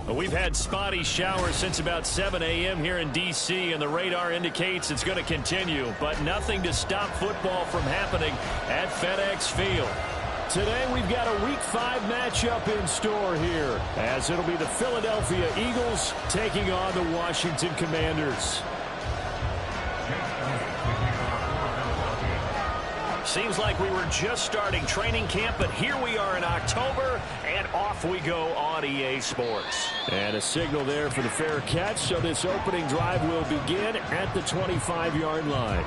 We've had spotty showers since about 7 a.m. here in D.C., and the radar indicates it's going to continue, but nothing to stop football from happening at FedEx Field. Today we've got a Week 5 matchup in store here, as it'll be the Philadelphia Eagles taking on the Washington Commanders. Seems like we were just starting training camp, but here we are in October, and off we go on EA Sports. And a signal there for the fair catch, so this opening drive will begin at the 25-yard line.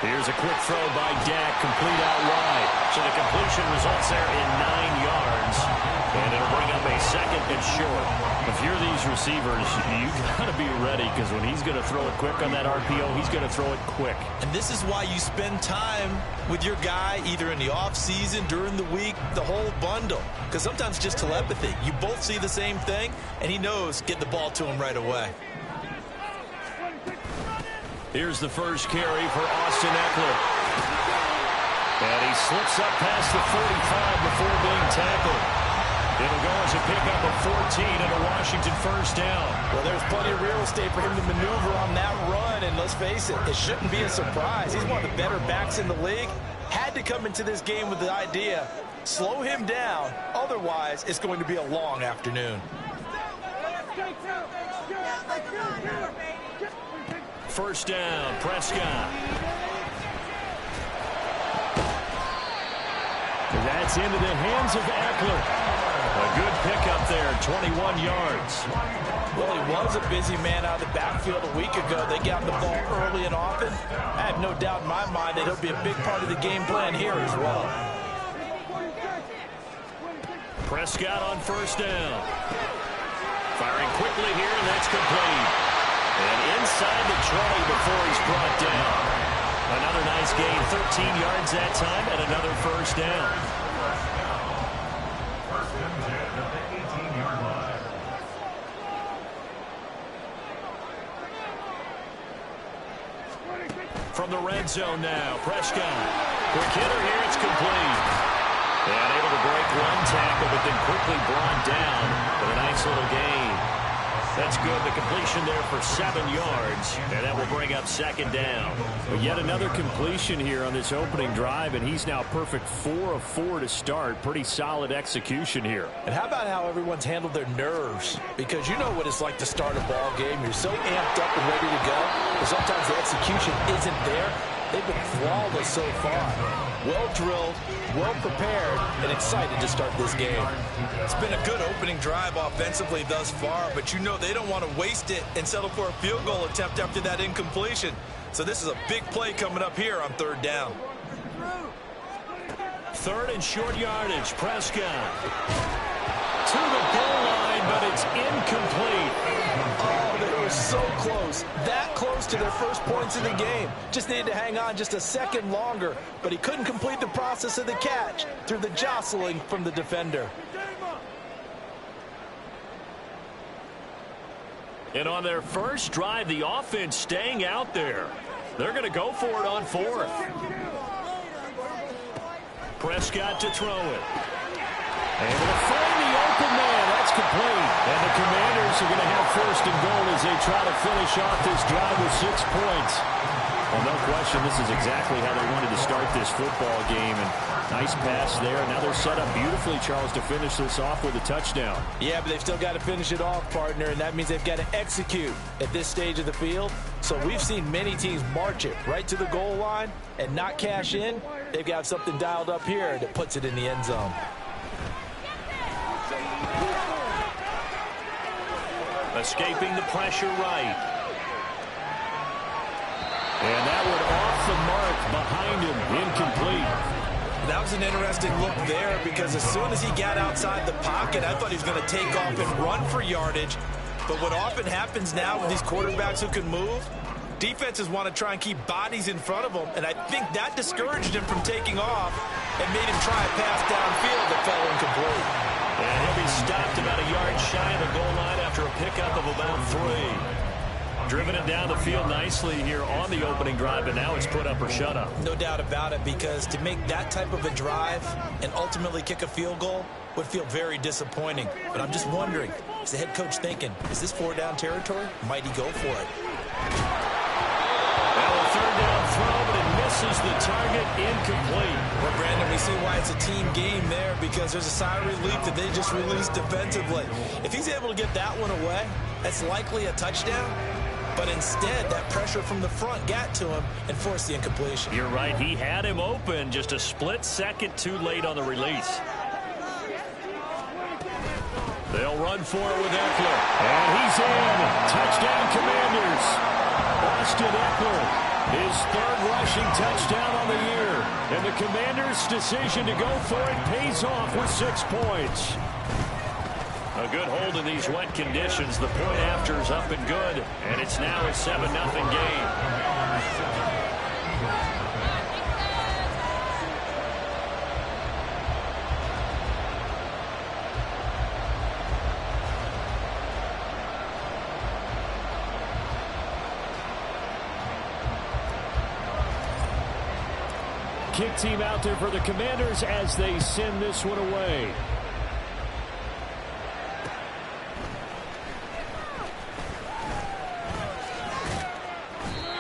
Here's a quick throw by Dak, complete out wide. So the completion results there in 9 yards. And it'll bring up a second and short. If you're these receivers, you got to be ready, because when he's going to throw it quick on that RPO, he's going to throw it quick. And this is why you spend time with your guy, either in the offseason, during the week, the whole bundle. Because sometimes it's just telepathy. You both see the same thing, and he knows get the ball to him right away. Here's the first carry for Austin Eckler. And he slips up past the 45 before being tackled. It'll go as a pickup of 14 and a Washington first down. Well, there's plenty of real estate for him to maneuver on that run, and let's face it, it shouldn't be a surprise. He's one of the better backs in the league. Had to come into this game with the idea, slow him down, otherwise it's going to be a long afternoon. First down, Prescott. That's into the hands of Eckler. A good pickup there, 21 yards. Well, he was a busy man out of the backfield a week ago. They got the ball early and often. I have no doubt in my mind that he'll be a big part of the game plan here as well. Prescott on first down. Firing quickly here, and that's complete. And inside the 20 before he's brought down. Another nice gain, 13 yards that time, and another first down. From the red zone now, Prescott. Quick hitter here, it's complete. And able to break one tackle, but then quickly brought down with a nice little gain. That's good. The completion there for 7 yards, and that will bring up second down. But yet another completion here on this opening drive, and he's now perfect 4 of 4 to start. Pretty solid execution here. And how about how everyone's handled their nerves? Because you know what it's like to start a ball game. You're so amped up and ready to go, but sometimes the execution isn't there. They've been flawless so far. Well drilled, well prepared, and excited to start this game. It's been a good opening drive offensively thus far, but you know they don't want to waste it and settle for a field goal attempt after that incompletion. So this is a big play coming up here on third down. Third and short yardage, Prescott. To the goal line, but it's incomplete. Oh, they were so close. That close to their first points of the game. Just needed to hang on just a second longer, but he couldn't complete the process of the catch through the jostling from the defender. And on their first drive, the offense staying out there. They're going to go for it on fourth. Prescott to throw it. Able to find the open man. That's complete. And the Commanders are going to have first and goal as they try to finish off this drive with 6 points. Well, no question, this is exactly how they wanted to start this football game. And nice pass there. Now they're set up beautifully, Charles, to finish this off with a touchdown. Yeah, but they've still got to finish it off, partner, and that means they've got to execute at this stage of the field. So we've seen many teams march it right to the goal line and not cash in. They've got something dialed up here that puts it in the end zone. Escaping the pressure right. And that one off the mark behind him, incomplete. That was an interesting look there, because as soon as he got outside the pocket, I thought he was going to take off and run for yardage. But what often happens now with these quarterbacks who can move, Defenses want to try and keep bodies in front of them, and I think that discouraged him from taking off and made him try a pass downfield that fell incomplete. And he'll be stopped about a yard shy of the goal line after a pickup of about 3. Driven it down the field nicely here on the opening drive, but now it's put up or shut up. No doubt about it, because to make that type of a drive and ultimately kick a field goal would feel very disappointing. But I'm just wondering, is the head coach thinking, is this 4-down territory? Might he go for it? Now a 3rd down throw, but it misses the target, incomplete. Well, Brandon, we see why it's a team game there, because there's a sigh of relief that they just released defensively. If he's able to get that one away, that's likely a touchdown. But instead, that pressure from the front got to him and forced the incompletion. You're right. He had him open, just a split second too late on the release. They'll run for it with Eckler. And he's in. Touchdown, Commanders. Austin Eckler, his 3rd rushing touchdown on the year. And the Commanders' decision to go for it pays off with 6 points. A good hold in these wet conditions. The point after is up and good. And it's now a 7-0 game. Kick team out there for the Commanders as they send this one away.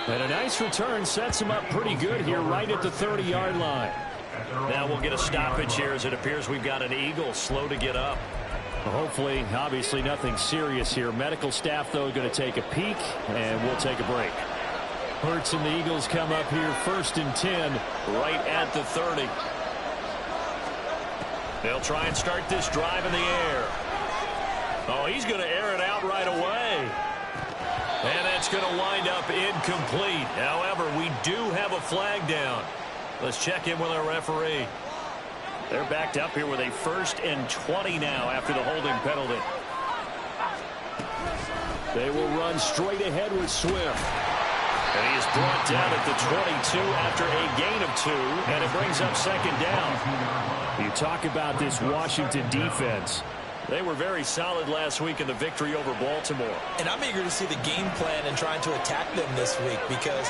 And a nice return sets him up pretty good here right at the 30-yard line. Now we'll get a stoppage here as it appears we've got an Eagle slow to get up. Hopefully, obviously nothing serious here. Medical staff, though, going to take a peek, and we'll take a break. Hurts and the Eagles come up here 1st and 10 right at the 30. They'll try and start this drive in the air. Oh, he's going to air it out right away. And that's going to wind up incomplete. However, we do have a flag down. Let's check in with our referee. They're backed up here with a 1st and 20 now after the holding penalty. They will run straight ahead with Swift. And he is brought down at the 22 after a gain of 2, and it brings up 2nd down. You talk about this Washington defense. They were very solid last week in the victory over Baltimore. And I'm eager to see the game plan and trying to attack them this week, because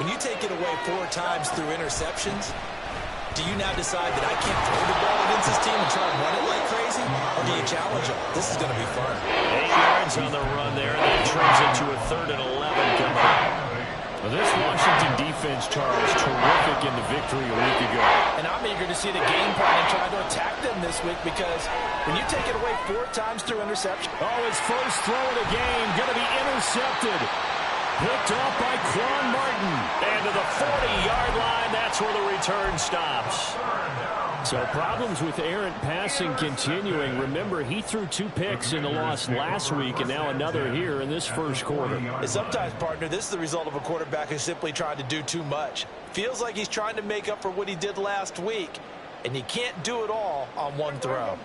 when you take it away 4 times through interceptions, do you now decide that I can't throw the ball against this team and try to run it like crazy? Or do you challenge them? This is going to be fun. 8 yards on the run there, and that turns into a 3rd and 11 coming up. Well, this Washington defense, Charles, terrific in the victory a week ago. And I'm eager to see the game plan and try to attack them this week, because when you take it away 4 times through interception. Oh, his first throw of the game going to be intercepted. Picked off by Quan Martin. And to the 40-yard line, that's where the return stops. So problems with errant passing continuing. Remember, he threw 2 picks in the loss last week, and now another here in this first quarter. And sometimes, partner, this is the result of a quarterback who's simply trying to do too much. Feels like he's trying to make up for what he did last week, and he can't do it all on one throw.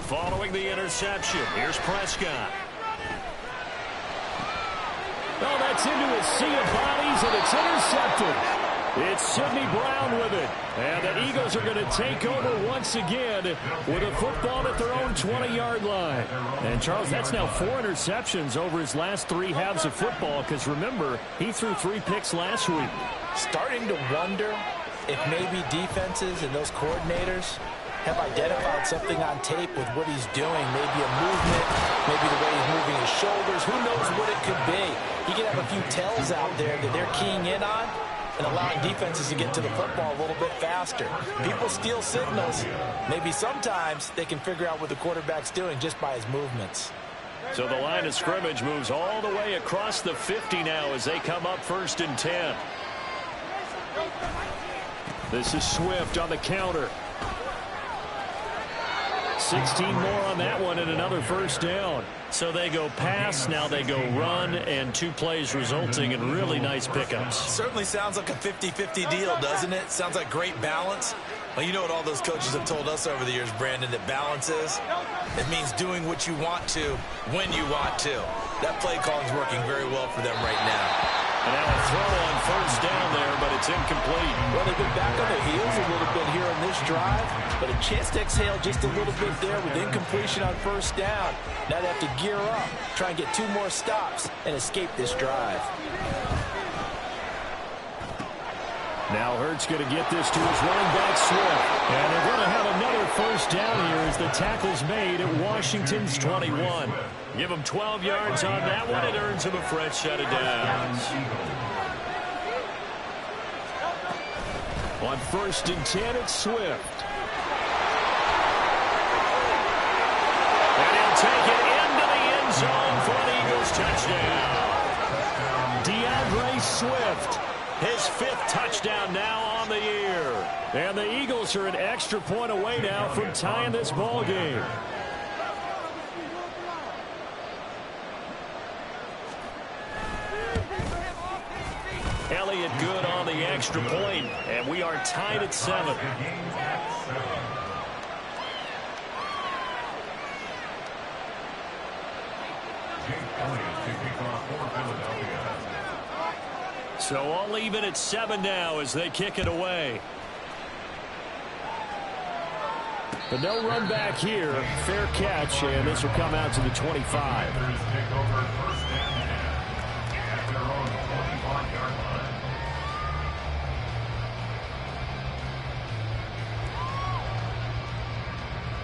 Following the interception, here's Prescott. Oh, that's into a sea of bodies, and it's intercepted. It's Sidney Brown with it. And the Eagles are going to take over once again with a football at their own 20-yard line. And, Charles, that's now 4 interceptions over his last 3 halves of football, because, remember, he threw 3 picks last week. Starting to wonder if maybe defenses and those coordinators have identified something on tape with what he's doing. Maybe a movement, maybe the way he's moving his shoulders. Who knows what it could be? He could have a few tells out there that they're keying in on and allowing defenses to get to the football a little bit faster. People steal signals. Maybe sometimes they can figure out what the quarterback's doing just by his movements. So the line of scrimmage moves all the way across the 50 now as they come up 1st and 10. This is Swift on the counter. 16 more on that one and another 1st down. So they go pass, now they go run, and 2 plays resulting in really nice pickups. Certainly sounds like a 50-50 deal, doesn't it? Sounds like great balance. Well, you know what all those coaches have told us over the years, Brandon, that balance is? It means doing what you want to when you want to. That play calling is working very well for them right now. And now a throw on first down there, but it's incomplete. Well, they've been back on their heels a little bit here in this drive, but a chance to exhale just a little bit there with incompletion on first down. Now they have to gear up, try and get 2 more stops, and escape this drive. Now Hurts going to get this to his running back Swift. And they're going to have another first down here as the tackle's made at Washington's 21. Give him 12 yards on that one. It earns him a fresh set of downs. On 1st and 10, it's Swift. And he'll take it into the end zone for an Eagles touchdown. DeAndre Swift. His 5th touchdown now on the year. And the Eagles are an extra point away now from tying this ball game. Elliott good on the extra point, and we are tied at 7. So all even at 7 now as they kick it away. But no run back here. Fair catch, and this will come out to the 25.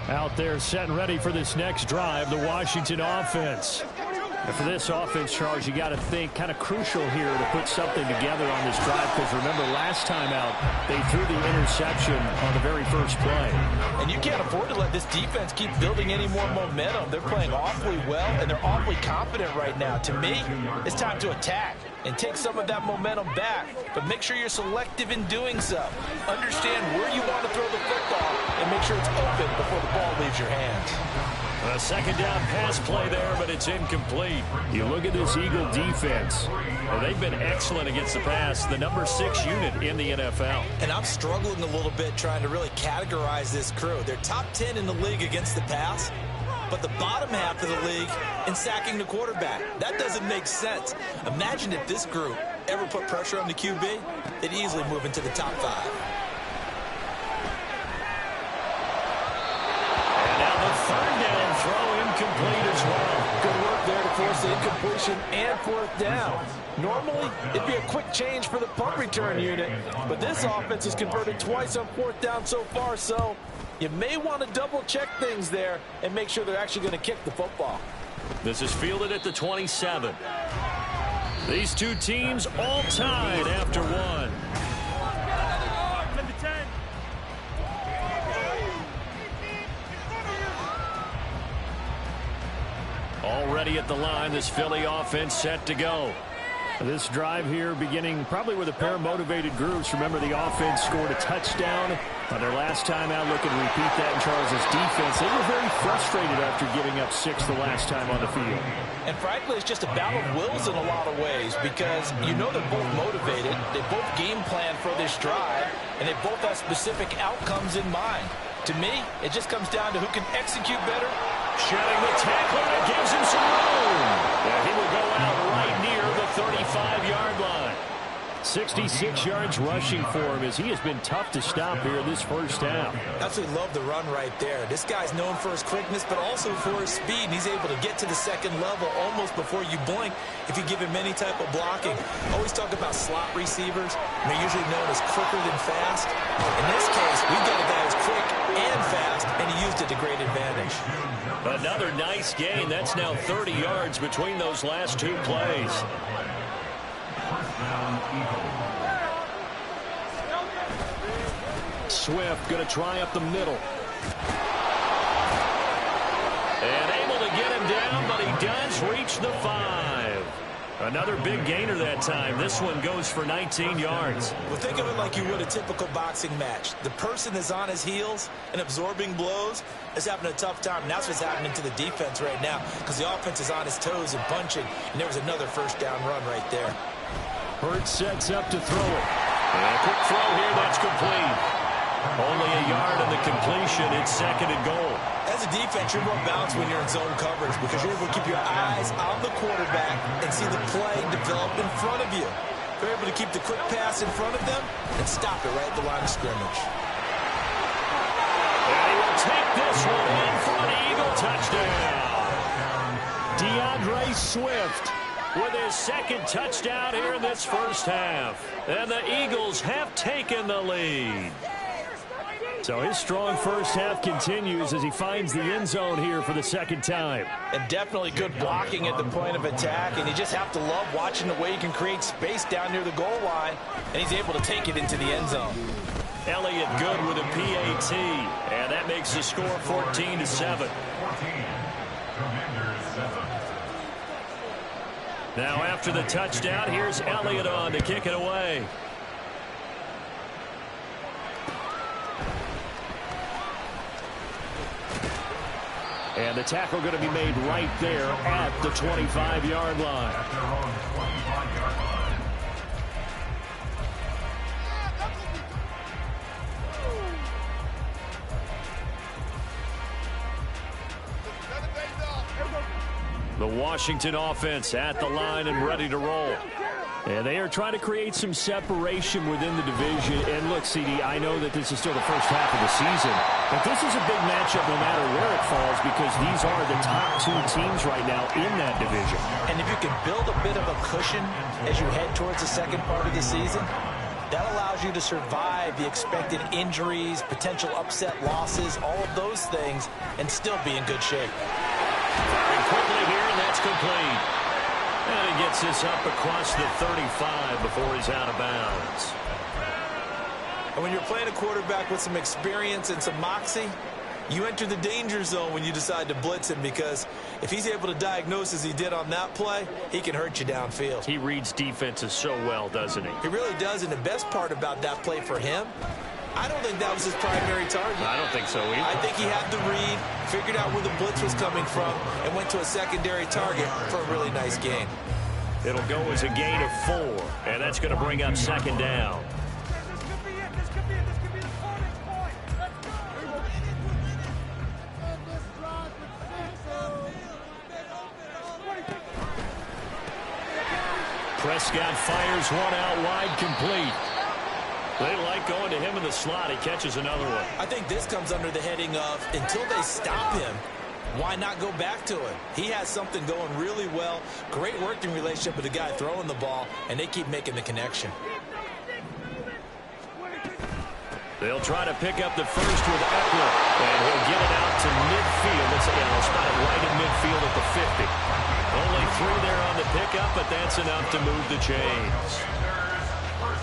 Out there set and ready for this next drive, the Washington offense. And for this offense, Charles, you got to think kind of crucial here to put something together on this drive, because remember last time out they threw the interception on the very first play. And you can't afford to let this defense keep building any more momentum. They're playing awfully well, and they're awfully confident right now. To me, it's time to attack and take some of that momentum back, but make sure you're selective in doing so. Understand where you want to throw the football and make sure it's open before the ball leaves your hands. A second down pass play there, but it's incomplete. You look at this Eagle defense. Well, they've been excellent against the pass, the number 6 unit in the NFL. And I'm struggling a little bit trying to really categorize this crew. They're top 10 in the league against the pass, but the bottom half of the league in sacking the quarterback. That doesn't make sense. Imagine if this group ever put pressure on the QB, they'd easily move into the top 5. And now the 3rd down throw incomplete as well. Good work there to force the incompletion and 4th down. Normally, it'd be a quick change for the punt return unit, but this offense has converted twice on 4th down so far, so you may want to double-check things there and make sure they're actually going to kick the football. This is fielded at the 27. These two teams all tied after 1. Already at the line, this Philly offense set to go. This drive here beginning probably with a pair of motivated groups. Remember, the offense scored a touchdown on their last time out. Looking to repeat that in Charles's defense. They were very frustrated after giving up 6 the last time on the field. And frankly, it's just a battle of wills in a lot of ways, because you know they're both motivated. They both game plan for this drive, and they both have specific outcomes in mind. To me, it just comes down to who can execute better. Shedding the tackler, that gives him some room. And he will go out right near the 35-yard line. 66 yards rushing for him, as he has been tough to stop here this first half. Absolutely love the run right there. This guy's known for his quickness, but also for his speed. And he's able to get to the second level almost before you blink if you give him any type of blocking. Always talk about slot receivers. They're usually known as quicker than fast. In this case, we've got a guy who's quick and fast, and he used it to great advantage. Another nice gain. That's now 30 yards between those last 2 plays. Swift going to try up the middle. And able to get him down, but he does reach the 5. Another big gainer that time. This one goes for 19 yards. Well, think of it like you would a typical boxing match. The person is on his heels and absorbing blows is having a tough time. And that's what's happening to the defense right now, because the offense is on his toes and punching. And there was another first down run right there. Hurts sets up to throw it. And a quick throw here, that's complete. Only a yard on the completion. It's second and goal. As a defense, you're more balanced when you're in zone coverage because you're able to keep your eyes on the quarterback and see the play develop in front of you. You're able to keep the quick pass in front of them and stop it right at the line of scrimmage. And he will take this one in for an Eagle touchdown. DeAndre Swift with his second touchdown here in this first half. And the Eagles have taken the lead. So his strong first half continues as he finds the end zone here for the second time. And definitely good blocking at the point of attack. And you just have to love watching the way he can create space down near the goal line. And he's able to take it into the end zone. Elliott good with a PAT. And that makes the score 14-7. Now after the touchdown, here's Elliott on to kick it away. And the tackle going to be made right there at the 25-yard line. The Washington offense at the line and ready to roll. And they are trying to create some separation within the division. And look, CD, I know that this is still the first half of the season, but this is a big matchup no matter where it falls because these are the top two teams right now in that division. And if you can build a bit of a cushion as you head towards the second part of the season, that allows you to survive the expected injuries, potential upset losses, all of those things, and still be in good shape. Firing quickly here, and that's complete. And he gets this up across the 35 before he's out of bounds. And when you're playing a quarterback with some experience and some moxie, you enter the danger zone when you decide to blitz him because if he's able to diagnose as he did on that play, he can hurt you downfield. He reads defenses so well, doesn't he? He really does, and the best part about that play for him, I don't think that was his primary target. I don't think so either. I think he had the read, figured out where the blitz was coming from, and went to a secondary target for a really nice gain. It'll go as a gain of 4, and that's going to bring up second down. Prescott fires one out wide, complete. They like going to him in the slot. He catches another one. I think this comes under the heading of, until they stop him, why not go back to him? He has something going really well. Great working relationship with the guy throwing the ball, and they keep making the connection. They'll try to pick up the first with Eckler, and he'll get it out to midfield. They'll spot it right in midfield at the 50. Only 3 there on the pickup, but that's enough to move the chains.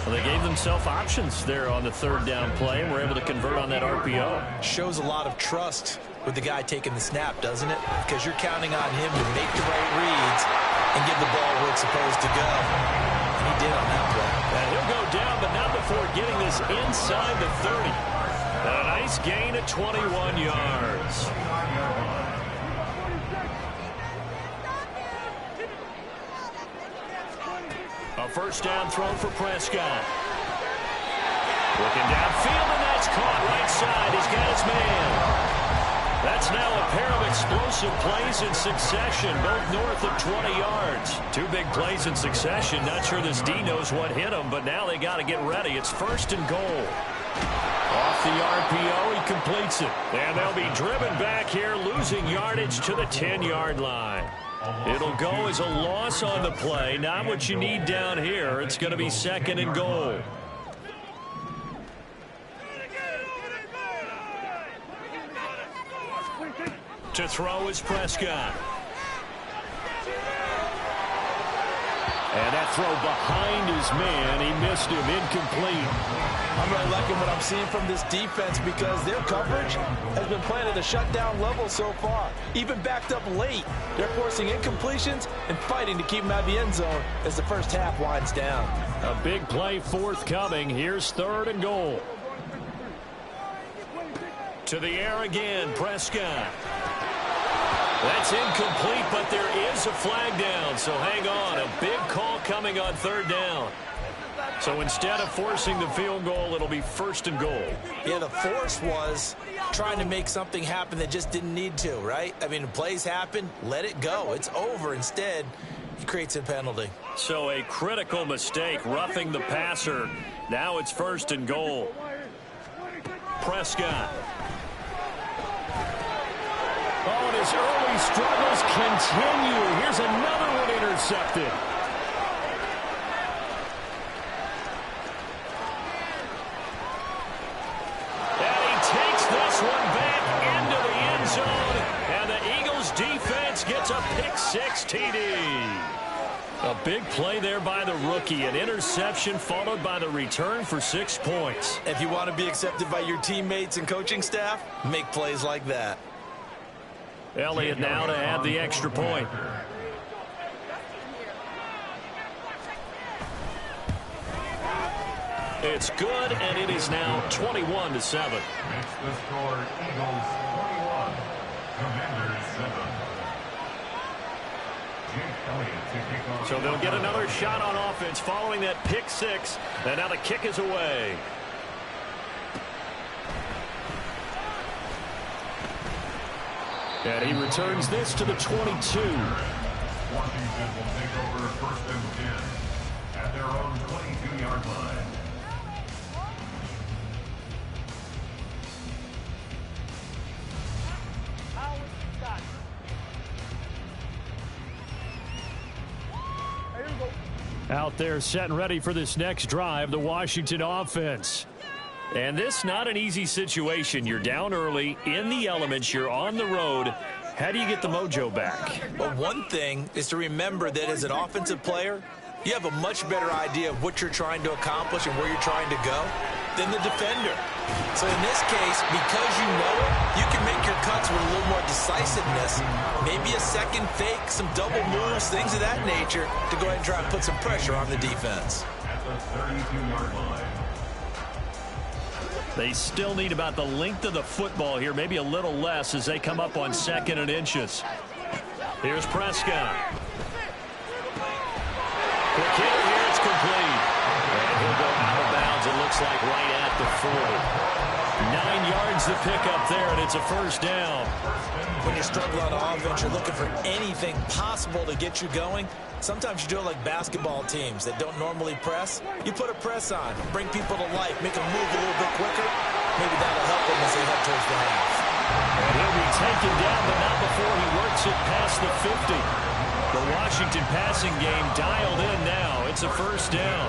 Well, they gave themselves options there on the third down play, and were able to convert on that RPO. Shows a lot of trust with the guy taking the snap, doesn't it? Because you're counting on him to make the right reads and get the ball where it's supposed to go. And he did on that play. And he'll go down, but not before getting this inside the 30. And a nice gain of 21 yards. A first down throw for Prescott. Looking downfield, and that's caught right side. He's got his man. That's now a pair of explosive plays in succession, both north of 20 yards. 2 big plays in succession. Not sure this D knows what hit him, but now they got to get ready. It's first and goal. Off the RPO, he completes it. And they'll be driven back here, losing yardage to the 10-yard line. It'll go as a loss on the play. Not what you need down here. It's going to be second and goal. To throw is Prescott. And that throw behind his man. He missed him. Incomplete. I'm really liking what I'm seeing from this defense because their coverage has been playing at a shutdown level so far. Even backed up late, they're forcing incompletions and fighting to keep them out of the end zone as the first half winds down. A big play forthcoming. Here's third and goal. To the air again, Prescott. That's incomplete, but there is a flag down, so hang on. A big call coming on third down. So instead of forcing the field goal, it'll be 1st and goal. Yeah, the force was trying to make something happen that just didn't need to, right? I mean, plays happen, let it go. It's over. Instead, it creates a penalty. So a critical mistake, roughing the passer. Now it's 1st and goal. Prescott. Oh, and his early struggles continue. Here's another one intercepted. And he takes this one back into the end zone. And the Eagles defense gets a pick-6 TD. A big play there by the rookie. An interception followed by the return for 6 points. If you want to be accepted by your teammates and coaching staff, make plays like that. Elliott now to add the extra point. It's good, and it is now 21-7. Makes the score Eagles 21, Commanders 7. So they'll get another shot on offense following that pick-6, and now the kick is away. And he returns this to the 22. Washington will take over 1st and 10 at their own 22-yard line. Out there set and ready for this next drive, the Washington offense. And this not an easy situation. You're down early, in the elements, you're on the road. How do you get the mojo back? Well, one thing is to remember that as an offensive player, you have a much better idea of what you're trying to accomplish and where you're trying to go than the defender. So in this case, because you know it, you can make your cuts with a little more decisiveness, maybe a second fake, some double moves, things of that nature, to go ahead and try and put some pressure on the defense. At the 32-yard line. They still need about the length of the football here, maybe a little less as they come up on 2nd and inches. Here's Prescott. Quick hit here, it's complete. And he'll go out of bounds, it looks like right at the 40. 9 yards to pick up there, and it's a 1st down. When you struggle on offense, you're looking for anything possible to get you going. Sometimes you do it like basketball teams that don't normally press. You put a press on, bring people to life, make them move a little bit quicker. Maybe that'll help them as they head towards the half. And he'll be taken down, but not before he works it past the 50. The Washington passing game dialed in now. It's a 1st down.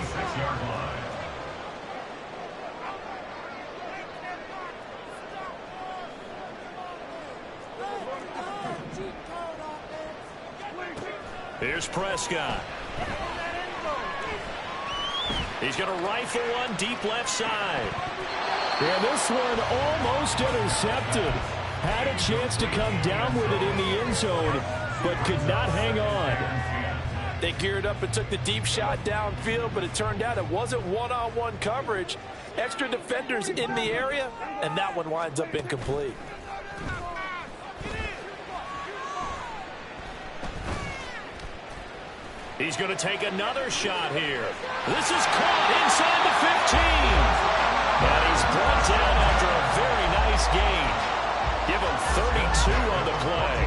46-yard line. Here's Prescott. He's going to rifle one deep left side. Yeah, this one almost intercepted. Had a chance to come down with it in the end zone, but could not hang on. They geared up and took the deep shot downfield, but it turned out it wasn't one-on-one coverage. Extra defenders in the area, and that one winds up incomplete. He's going to take another shot here. This is caught inside the 15. And he's brought down after a very nice gain. Give him 32 on the play.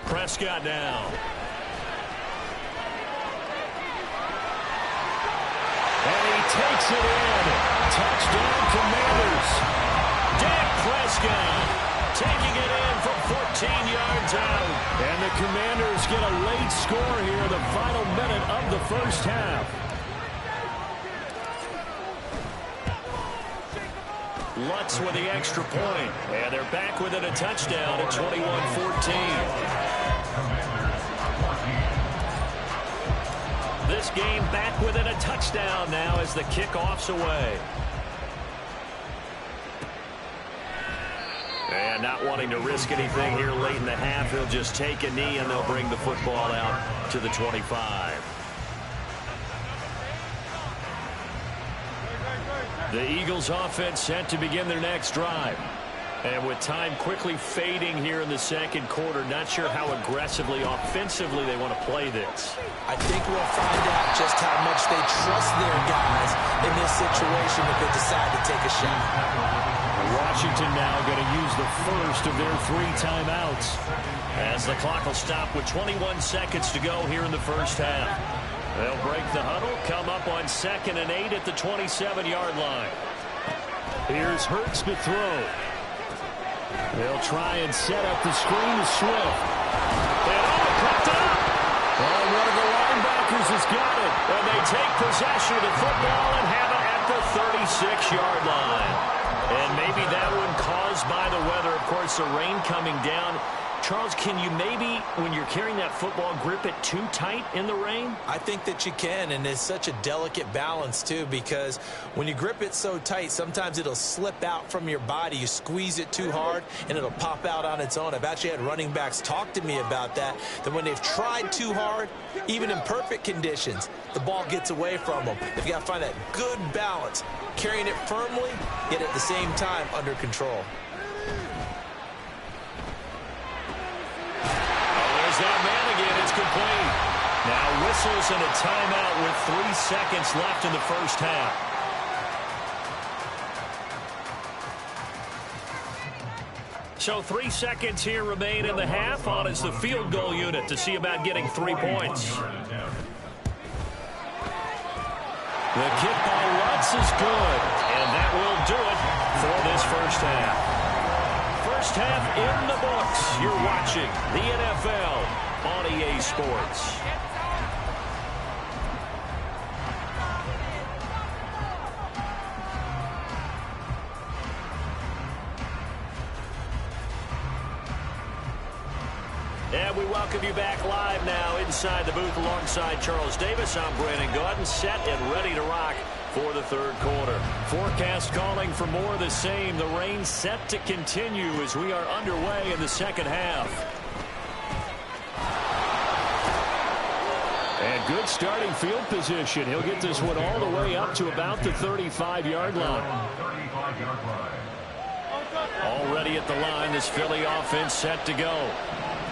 Prescott now. And he takes it in. Touchdown, Commanders. Dak Prescott taking it in from 14 yards out. And the Commanders get a late score here, the final minute of the 1st half. Lutz with the extra point. And they're back within a touchdown at 21-14. This game back within a touchdown now as the kickoff's away. And not wanting to risk anything here late in the half, he'll just take a knee and they'll bring the football out to the 25. The Eagles offense set to begin their next drive. And with time quickly fading here in the second quarter, not sure how aggressively, offensively they want to play this. I think we'll find out just how much they trust their guys in this situation if they decide to take a shot. Washington now going to use the first of their 3 timeouts as the clock will stop with 21 seconds to go here in the first half. They'll break the huddle, come up on 2nd and 8 at the 27-yard line. Here's Hurts to throw. They'll try and set up the screen to Swift. And picked up. Oh, one of the linebackers has got it. And they take possession of the football and have it at the 36-yard line. And maybe that one caused by the weather. Of course, the rain coming down. Charles, can you maybe, when you're carrying that football, grip it too tight in the rain? I think that you can, and it's such a delicate balance, too, because when you grip it so tight, sometimes it'll slip out from your body. You squeeze it too hard, and it'll pop out on its own. I've actually had running backs talk to me about that when they've tried too hard, even in perfect conditions, the ball gets away from them. They've got to find that good balance, carrying it firmly, yet at the same time under control. That man again, it's complete. Now whistles and a timeout with 3 seconds left in the first half. So 3 seconds here remain in the half. On is the field goal unit to see about getting 3 points. The kick by Lutz is good, and that will do it for this first half. First half in the books. You're watching the NFL on EA Sports. And we welcome you back live now inside the booth alongside Charles Davis. I'm Brandon Gaudin, set and ready to rock for the third quarter. Forecast calling for more of the same. The rain set to continue as we are underway in the second half. And good starting field position. He'll get this one all the way up to about the 35-yard line. Already at the line, this Philly offense set to go.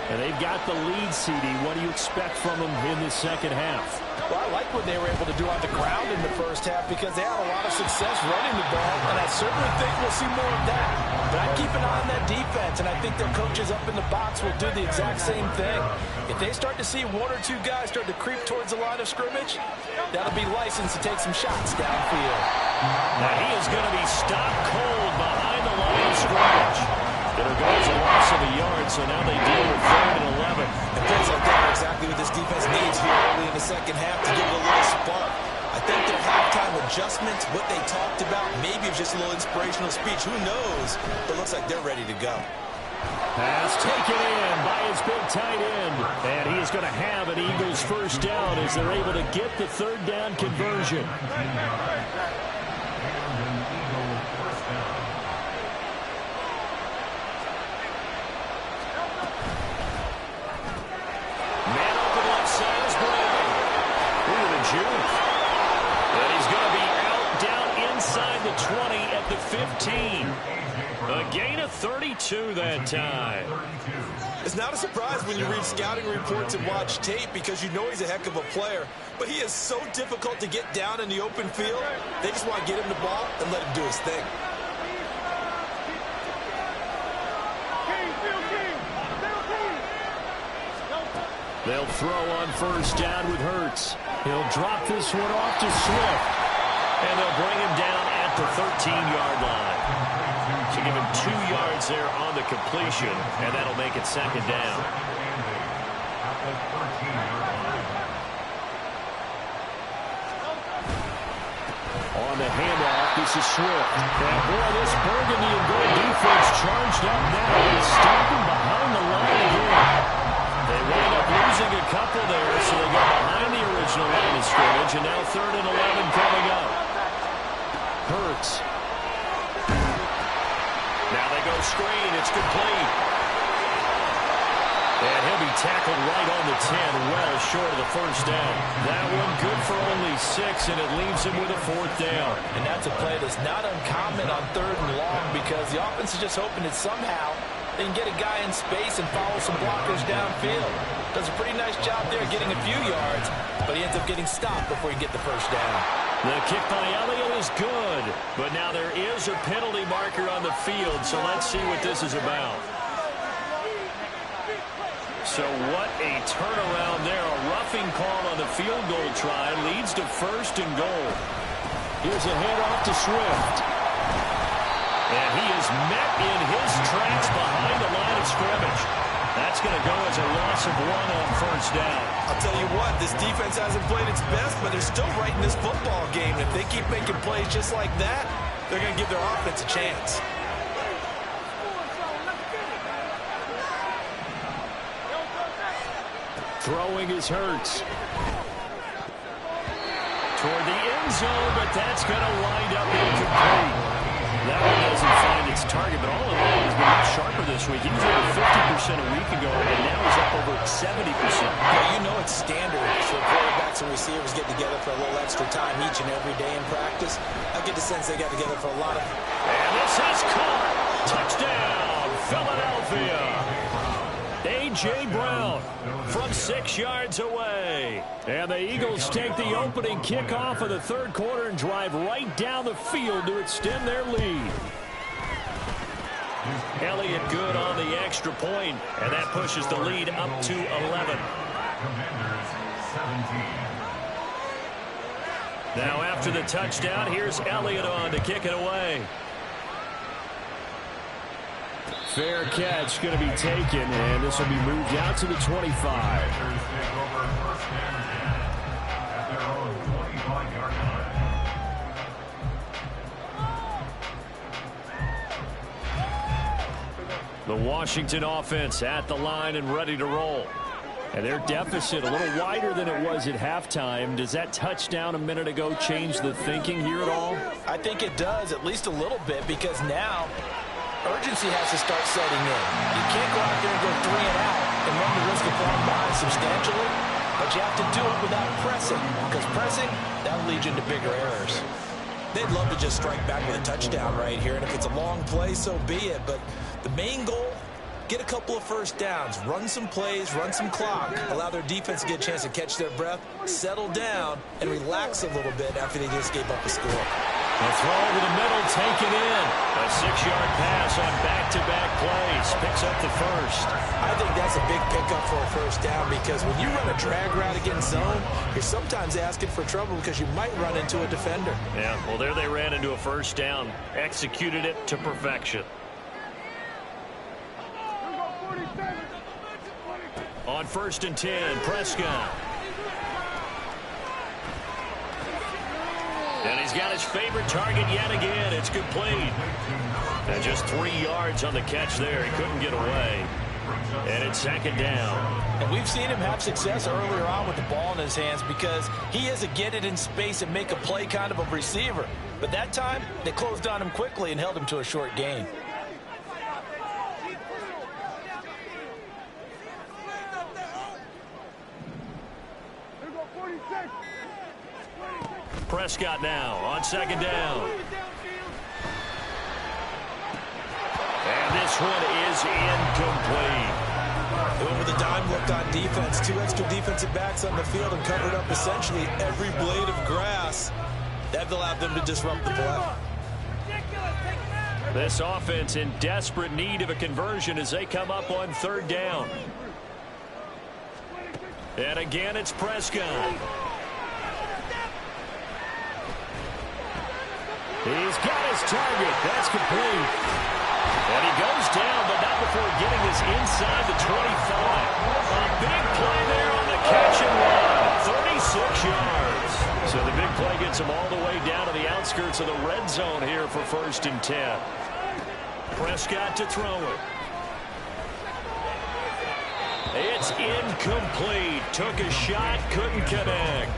And they've got the lead, CD. What do you expect from them in the second half? Well, I like what they were able to do on the ground in the first half because they had a lot of success running the ball, and I certainly think we'll see more of that. But I keep an eye on that defense, and I think their coaches up in the box will do the exact same thing. If they start to see 1 or 2 guys start to creep towards the line of scrimmage, that'll be licensed to take some shots downfield. Now he is going to be stopped cold behind the line of scrimmage. It'll go as a loss of a yard, so now they deal with 3rd and 11. And things like that are exactly what this defense needs here early in the second half to give it a little spark. I think their halftime adjustments, what they talked about, maybe it's just a little inspirational speech. Who knows? But it looks like they're ready to go. Pass taken in by his big tight end. And he is going to have an Eagles first down as they're able to get the 3rd down conversion. And he's going to be out down inside the 20 at the 15. A gain of 32 that time. It's not a surprise when you read scouting reports and watch tape because you know he's a heck of a player. But he is so difficult to get down in the open field. They just want to get him the ball and let him do his thing. They'll throw on first down with Hurts. He'll drop this one off to Swift. And they'll bring him down at the 13-yard line. So give him 2 yards there on the completion, and that'll make it 2nd down. On the handoff, this is Swift. And boy, this Burgundy and gold defense charged up now. It's stopping behind the line again. They wind up losing a couple there, so they go behind the original line of scrimmage, and now 3rd and 11 coming up. Hurts. Now they go screen. It's complete. And he'll be tackled right on the 10, well short of the first down. That one good for only 6, and it leaves him with a 4th down. And that's a play that's not uncommon on 3rd and long because the offense is just hoping that somehow they can get a guy in space and follow some blockers downfield. Does a pretty nice job there getting a few yards, but he ends up getting stopped before he can get the first down. The kick by Elliott is good, but now there is a penalty marker on the field, so let's see what this is about. So what a turnaround there. A roughing call on the field goal try leads to 1st and goal. Here's a handoff to Swift. And he is met in his tracks behind the line of scrimmage. That's going to go as a loss of 1 on 1st down. I'll tell you what, this defense hasn't played its best, but they're still right in this football game. If they keep making plays just like that, they're going to give their offense a chance. Throwing is Hurts. Toward the end zone, but that's going to wind up incomplete. That one doesn't find its target, but all in all, he's been much sharper this week. He was over 50% a week ago, and now he's up over 70%. Yeah, you know it's standard for quarterbacks and receivers get together for a little extra time each and every day in practice. I get the sense they got together for a lot of... And this is caught. Touchdown, Philadelphia. A.J. Brown from 6 yards away. And the Eagles take the opening kickoff of the 3rd quarter and drive right down the field to extend their lead. Elliott good on the extra point, and that pushes the lead up to 11. Now after the touchdown, here's Elliott on to kick it away. Fair catch going to be taken, and this will be moved out to the 25. The Washington offense at the line and ready to roll. And their deficit a little wider than it was at halftime. Does that touchdown a minute ago change the thinking here at all? I think it does, at least a little bit, because now urgency has to start setting in. You can't go out there and go 3 and out and run the risk of falling behind substantially, but you have to do it without pressing, because pressing, that'll lead you into bigger errors. They'd love to just strike back with a touchdown right here, and if it's a long play, so be it. But the main goal, get a couple of first downs, run some plays, run some clock, allow their defense to get a chance to catch their breath, settle down, and relax a little bit after they just gave up a score. A throw over the middle, taken in. A 6-yard pass on back-to-back plays. Picks up the first. I think that's a big pickup for a first down because when you run a drag route against zone, you're sometimes asking for trouble because you might run into a defender. Yeah, well, there they ran into a first down. Executed it to perfection. On 1st and 10, Prescott. And he's got his favorite target yet again. It's complete. And just 3 yards on the catch there. He couldn't get away. And it's 2nd down. And we've seen him have success earlier on with the ball in his hands because he is a get it in space and make a play kind of a receiver. But that time, they closed on him quickly and held him to a short gain. Prescott now on 2nd down. And this one is incomplete. They went with a dime look on defense. 2 extra defensive backs on the field and covered up essentially every blade of grass. That allowed them to disrupt the play. This offense in desperate need of a conversion as they come up on 3rd down. And again, it's Prescott. He's got his target. That's complete. And he goes down, but not before getting this inside the 25. A big play there on the catch and run. 36 yards. So the big play gets him all the way down to the outskirts of the red zone here for 1st and 10. Prescott to throw it. It's incomplete. Took a shot, couldn't connect.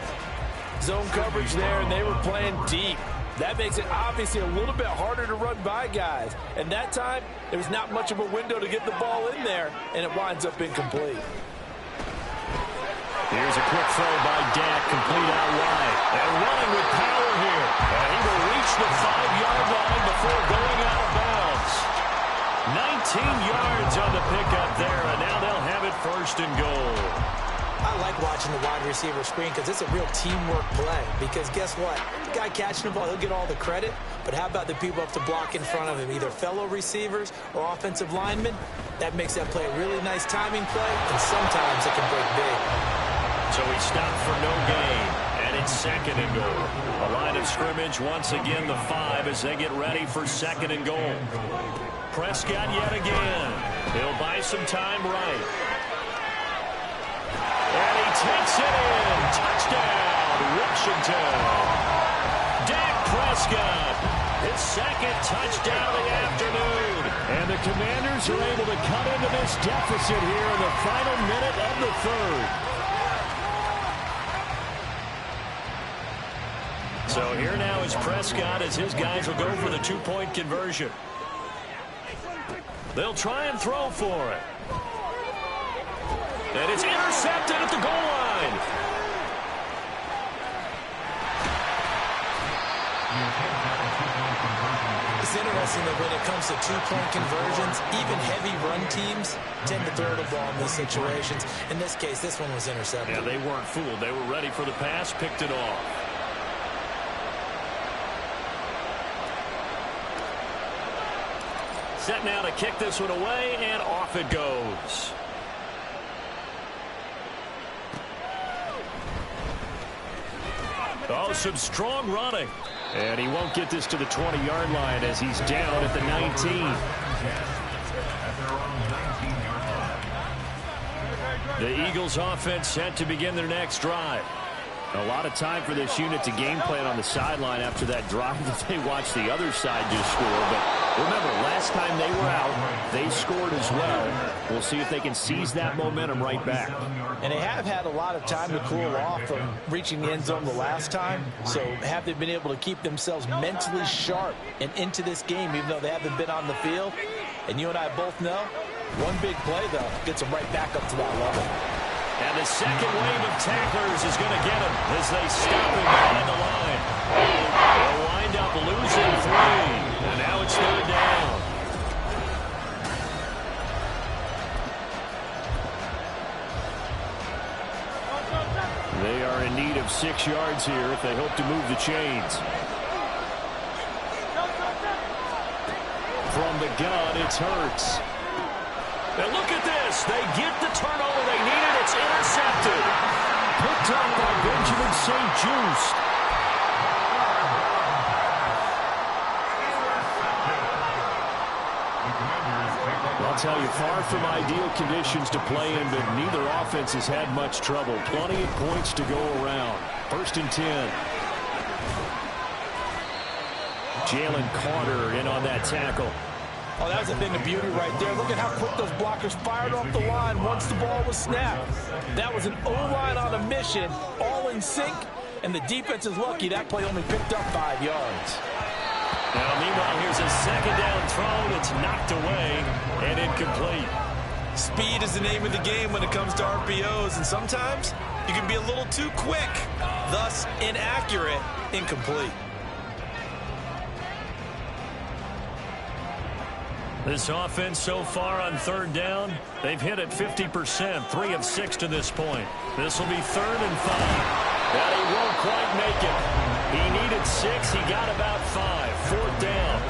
Zone coverage there, and they were playing deep. That makes it obviously a little bit harder to run by guys. And that time, there's not much of a window to get the ball in there, and it winds up incomplete. Here's a quick throw by Dak, complete out wide. And running with power here. And he will reach the 5-yard line before going out of bounds. 19 yards on the pickup there, and now they'll have it first and goal. I like watching the wide receiver screen because it's a real teamwork play. Because guess what? The guy catching the ball, he'll get all the credit. But how about the people up to block in front of him, either fellow receivers or offensive linemen? That makes that play a really nice timing play, and sometimes it can break big. So he stopped for no gain, and it's second and goal. A line of scrimmage, once again the 5 as they get ready for second and goal. Prescott yet again. He'll buy some time right. And he takes it in. Touchdown, Washington. Dak Prescott, his second touchdown of the afternoon. And the Commanders are able to cut into this deficit here in the final minute of the third. So here now is Prescott as his guys will go for the 2-point conversion. They'll try and throw for it. And it's intercepted at the goal line. It's interesting that when it comes to 2-point conversions, even heavy run teams tend to throw the ball in these situations. In this case, this one was intercepted. Yeah, they weren't fooled. They were ready for the pass, picked it off. Set now to kick this one away, and off it goes. Oh, some strong running. And he won't get this to the 20-yard line as he's down at the 19. The Eagles offense set to begin their next drive. A lot of time for this unit to game plan on the sideline after that drive that they watched the other side just score. But remember, last time they were out, they scored as well. We'll see if they can seize that momentum right back. And they have had a lot of time to cool off from reaching the end zone the last time. So have they been able to keep themselves mentally sharp and into this game, even though they haven't been on the field? And you and I both know, one big play, though, gets them right back up to that level. And the second wave of tacklers is going to get him as they stop him behind the line. They'll wind up losing 3. And now it's third down. They are in need of 6 yards here if they hope to move the chains. From the gun, it's Hurts. And look at this. They get the turnover they needed. It's intercepted. Picked up by Benjamin St-Juste. I'll tell you, far from ideal conditions to play in, but neither offense has had much trouble. Plenty of points to go around. First and 10. Jalen Carter in on that tackle. Oh, that was a thing of beauty right there. Look at how quick those blockers fired off the line once the ball was snapped. That was an O-line on a mission, all in sync, and the defense is lucky that play only picked up 5 yards. Now, meanwhile, here's a second down throw that's knocked away and incomplete. Speed is the name of the game when it comes to RPOs, and sometimes you can be a little too quick, thus inaccurate, incomplete. This offense so far on third down, they've hit it 50%, 3 of 6 to this point. This will be 3rd and 5. But he won't quite make it. He needed 6, he got about 5. 4th down.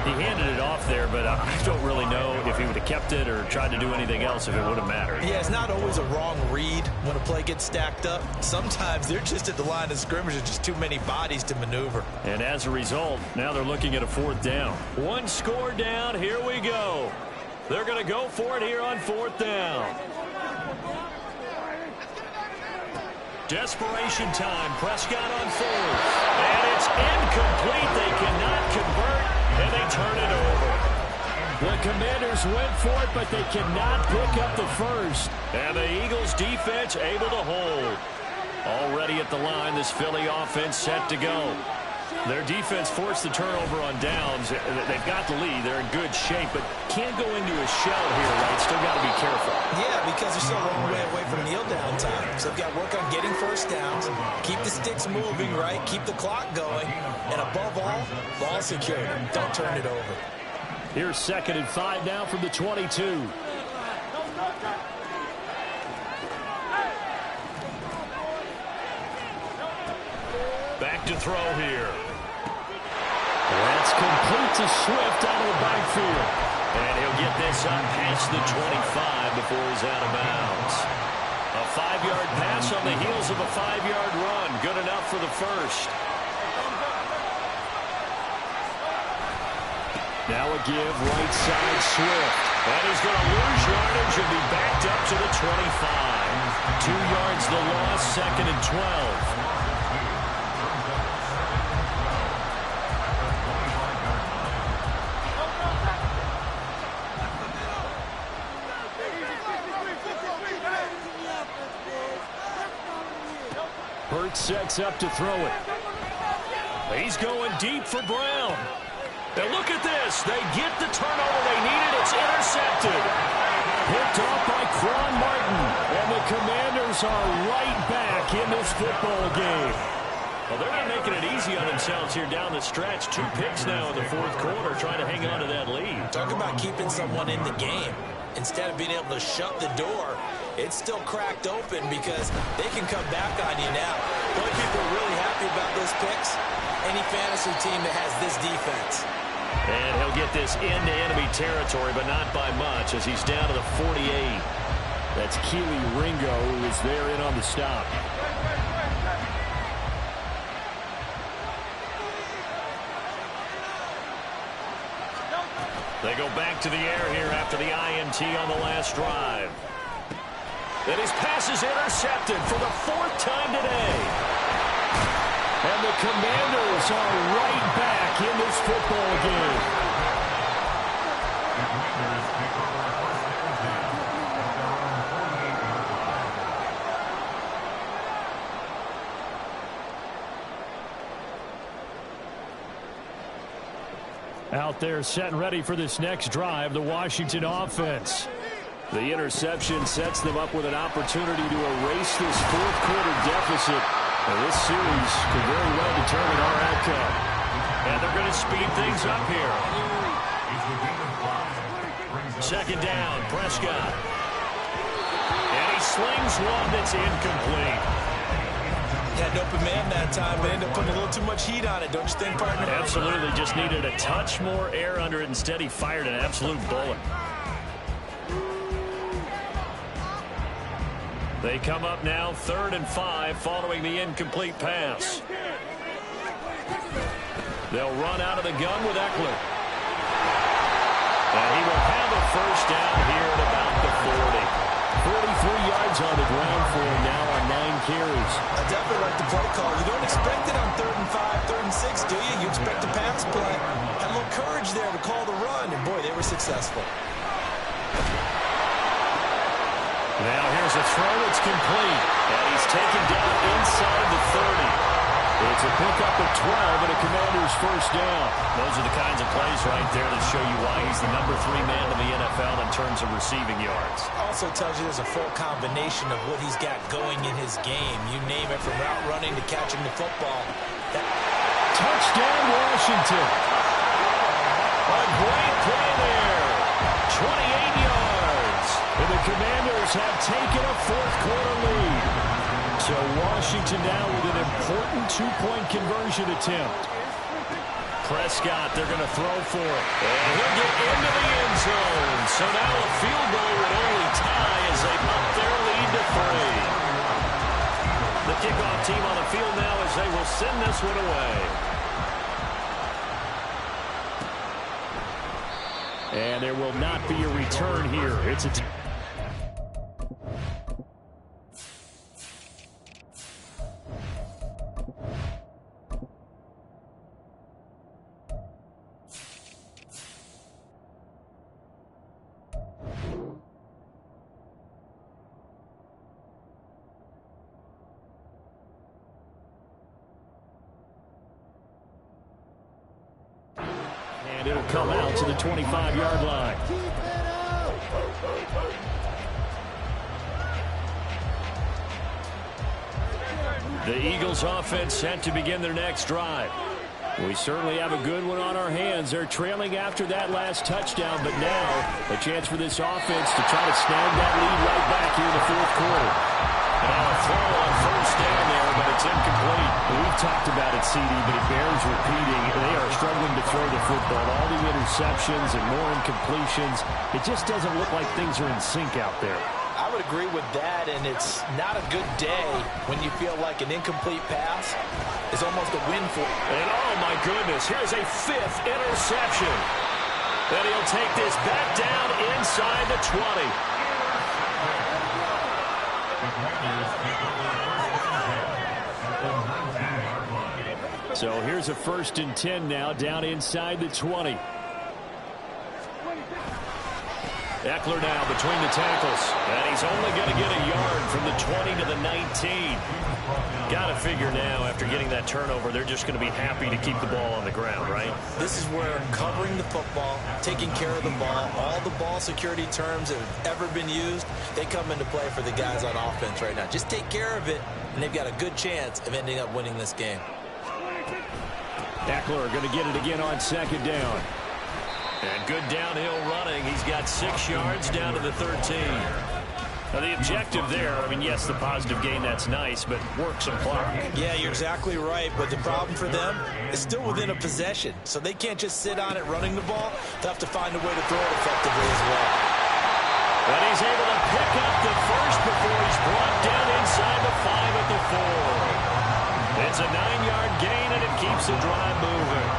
He handed it off there, but I don't really know if he would have kept it or tried to do anything else if it would have mattered. Yeah, it's not always a wrong read when a play gets stacked up. Sometimes they're just at the line of scrimmage. There's just too many bodies to maneuver. And as a result, now they're looking at a 4th down. 1 score down. Here we go. They're going to go for it here on 4th down. Desperation time. Prescott on 4th. And it's incomplete. They cannot convert, and they turn it over. The Commanders went for it, but they cannot pick up the first. And the Eagles defense able to hold. Already at the line, this Philly offense set to go. Their defense forced the turnover on downs. They've got the lead. They're in good shape, but can't go into a shell here, right? Still got to be careful. Yeah, because they're still a long way away from kneel down time. So they've got to work on getting first downs, keep the sticks moving, right? Keep the clock going. And above all, ball security. Don't turn it over. Here's 2nd and 5 now from the 22. Back to throw here. That's complete to Swift out of the backfield. And he'll get this up past the 25 before he's out of bounds. A 5-yard pass on the heels of a 5-yard run. Good enough for the first. Now a give right side Swift. And he's going to lose yardage and be backed up to the 25. 2 yards the loss, 2nd and 12. Hurts sets up to throw it. He's going deep for Brown. Now look at this. They get the turnover they needed. It's intercepted. Picked off by Quan Martin. And the Commanders are right back in this football game. Well, they're not making it easy on themselves here down the stretch. 2 picks now in the 4th quarter, trying to hang on to that lead. Talk about keeping someone in the game. Instead of being able to shut the door, it's still cracked open because they can come back on you now. The only people are really happy about those picks, any fantasy team that has this defense. And he'll get this into enemy territory, but not by much as he's down to the 48. That's Keely Ringo, who is there in on the stop. They go back to the air here after the INT on the last drive. And his pass is intercepted for the 4th time today. And the Commanders are right back in this football game. Out there set and ready for this next drive, the Washington offense. The interception sets them up with an opportunity to erase this 4th quarter deficit. And this series could very well determine our outcome. And they're going to speed things up here. 2nd down, Prescott. And he slings one that's incomplete. Had an open man that time, but ended up putting a little too much heat on it, don't you think, partner? Absolutely, just needed a touch more air under it. Instead, he fired an absolute bullet. They come up now 3rd and 5 following the incomplete pass. They'll run out of the gun with Eckler. And he will have a first down here at about the 40. 43 yards on the ground for him now on 9 carries. I definitely like the play call. You don't expect it on 3rd and 5, 3rd and 6, do you? You expect a pass play. Had a little courage there to call the run, and boy, they were successful. Now here's a throw. It's complete. And he's taken down inside the 30. It's a pickup of 12 and a Commander's first down. Those are the kinds of plays right there that show you why he's the number 3 man in the NFL in terms of receiving yards. Also tells you there's a full combination of what he's got going in his game. You name it, from route running to catching the football. Touchdown, Washington. A great play there. 28 yards. And the Commanders have taken a 4th quarter lead. So Washington now with an important 2-point conversion attempt. Prescott, they're going to throw for it. And he'll get into the end zone. So now a field goal would only tie as they up their lead to 3. The kickoff team on the field now as they will send this one away. And there will not be a return here. It's a will come out to the 25-yard line. The Eagles offense set to begin their next drive. We certainly have a good one on our hands. They're trailing after that last touchdown, but now a chance for this offense to try to snag that lead right back here in the fourth quarter. Now a throw on first down there, but it's incomplete. We've talked about it, CD, but it bears repeating. They are struggling to throw the football. All the interceptions and more incompletions. It just doesn't look like things are in sync out there. I would agree with that, and it's not a good day when you feel like an incomplete pass is almost a win for you. And oh my goodness, here's a fifth interception. And he'll take this back down inside the 20. So here's a 1st and 10 now, down inside the 20. Eckler now between the tackles, and he's only going to get a yard from the 20 to the 19. Got to figure now, after getting that turnover, they're just going to be happy to keep the ball on the ground, right? This is where covering the football, taking care of the ball, all the ball security terms that have ever been used, they come into play for the guys on offense right now. Just take care of it, and they've got a good chance of ending up winning this game. Eckler going to get it again on 2nd down. And good downhill running. He's got 6 yards down to the 13. Now the objective there, I mean, yes, the positive gain, that's nice, but work some clock. Yeah, you're exactly right, but the problem for them is still within a possession, so they can't just sit on it running the ball. They'll have to find a way to throw it effectively as well. But he's able to pick up the first before he's brought down inside the 5 at the 4. It's a 9-yard gain, and it keeps the drive moving.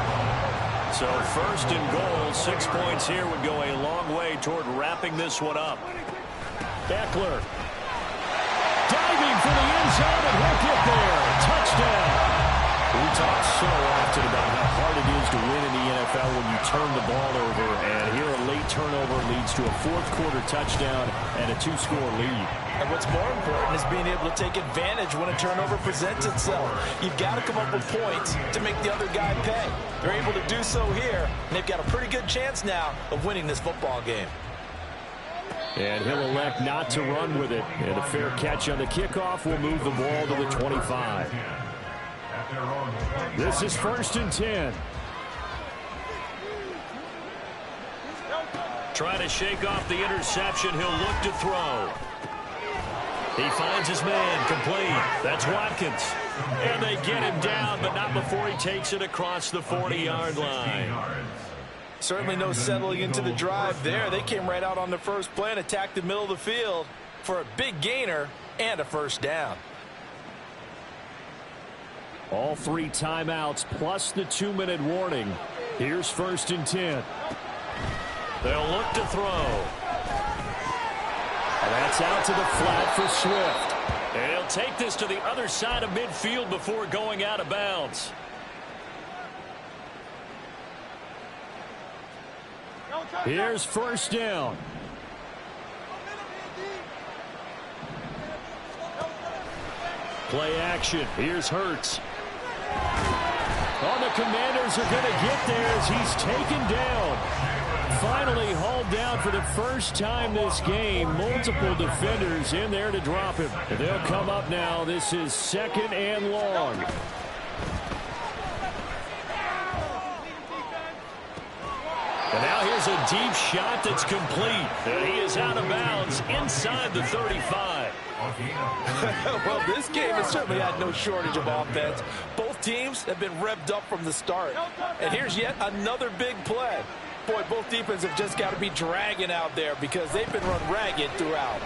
So 1st and goal, 6 points here would go a long way toward wrapping this one up. Eckler diving for the end zone, and he'll get there. Touchdown. We talk so often about how hard it is to win in the NFL when you turn the ball over, and here a late turnover leads to a 4th quarter touchdown and a 2-score lead. And what's more important is being able to take advantage when a turnover presents itself. You've got to come up with points to make the other guy pay. They're able to do so here, and they've got a pretty good chance now of winning this football game. And he'll elect not to run with it. And a fair catch on the kickoff will move the ball to the 25. This is 1st and 10. Trying to shake off the interception. He'll look to throw. He finds his man, complete. That's Watkins. And they get him down, but not before he takes it across the 40-yard line. Certainly no settling into the drive there. They came right out on the first play and attacked the middle of the field for a big gainer and a 1st down. All 3 timeouts plus the 2-minute warning. Here's 1st and 10. They'll look to throw. And that's out to the flat for Swift. And he'll take this to the other side of midfield before going out of bounds. Here's 1st down. Play action. Here's Hurts. Oh, the Commanders are going to get there as he's taken down. Finally hauled down for the first time this game. Multiple defenders in there to drop him. And they'll come up now. This is 2nd and long. And now here's a deep shot that's complete. And he is out of bounds inside the 35. Well, this game has certainly had no shortage of offense. Both teams have been revved up from the start. And here's yet another big play. Boy, both defenses have just got to be dragging out there because they've been run ragged throughout.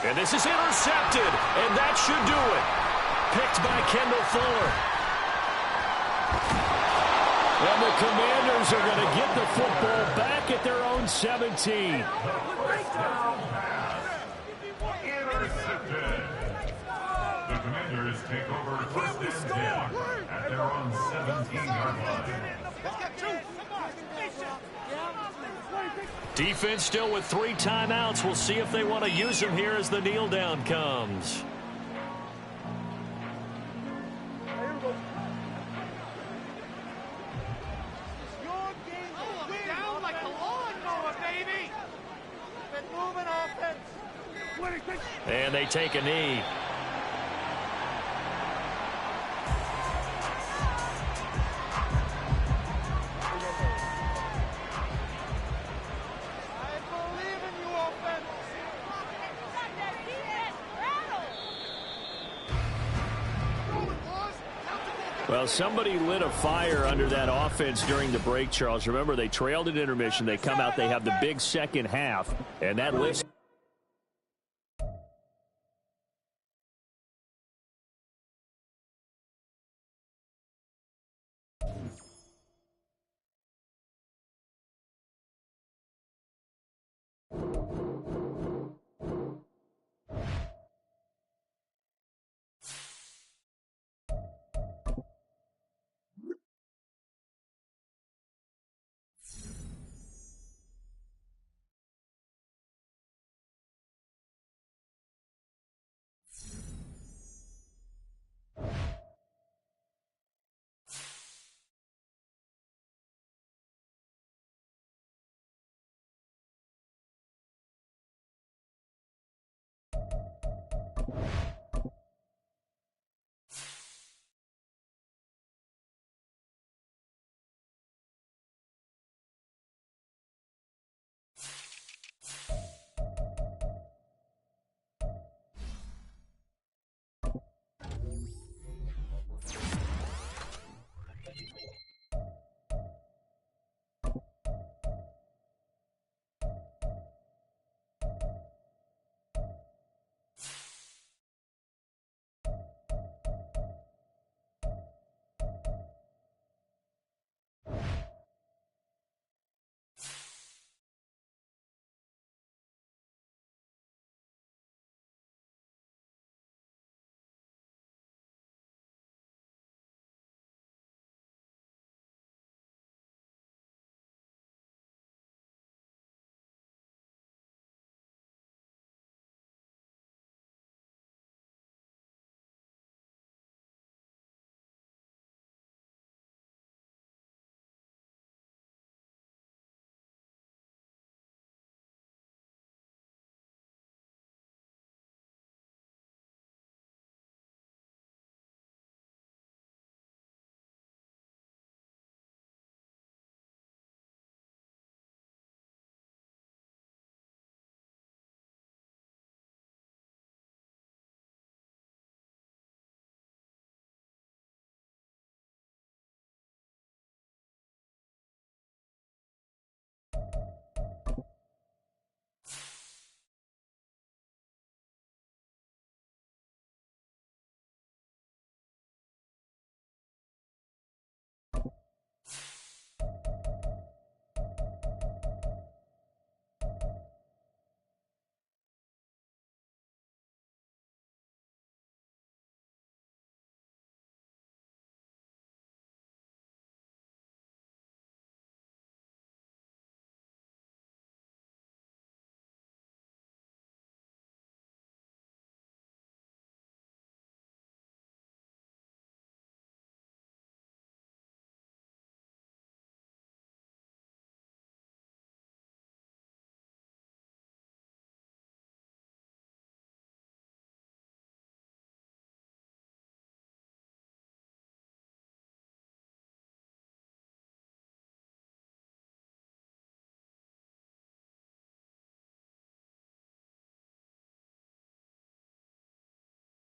And this is intercepted, and that should do it. Picked by Kendall Fuller. And the Commanders are going to get the football back at their own 17. Intercepted. The Commanders take over 1st and 10 at their own 17-yard line. Defense still with 3 timeouts. We'll see if they want to use them here as the kneel down comes. And they take a knee. Well, somebody lit a fire under that offense during the break, Charles. Remember, they trailed at intermission. They come out, they have the big second half, and that lifts.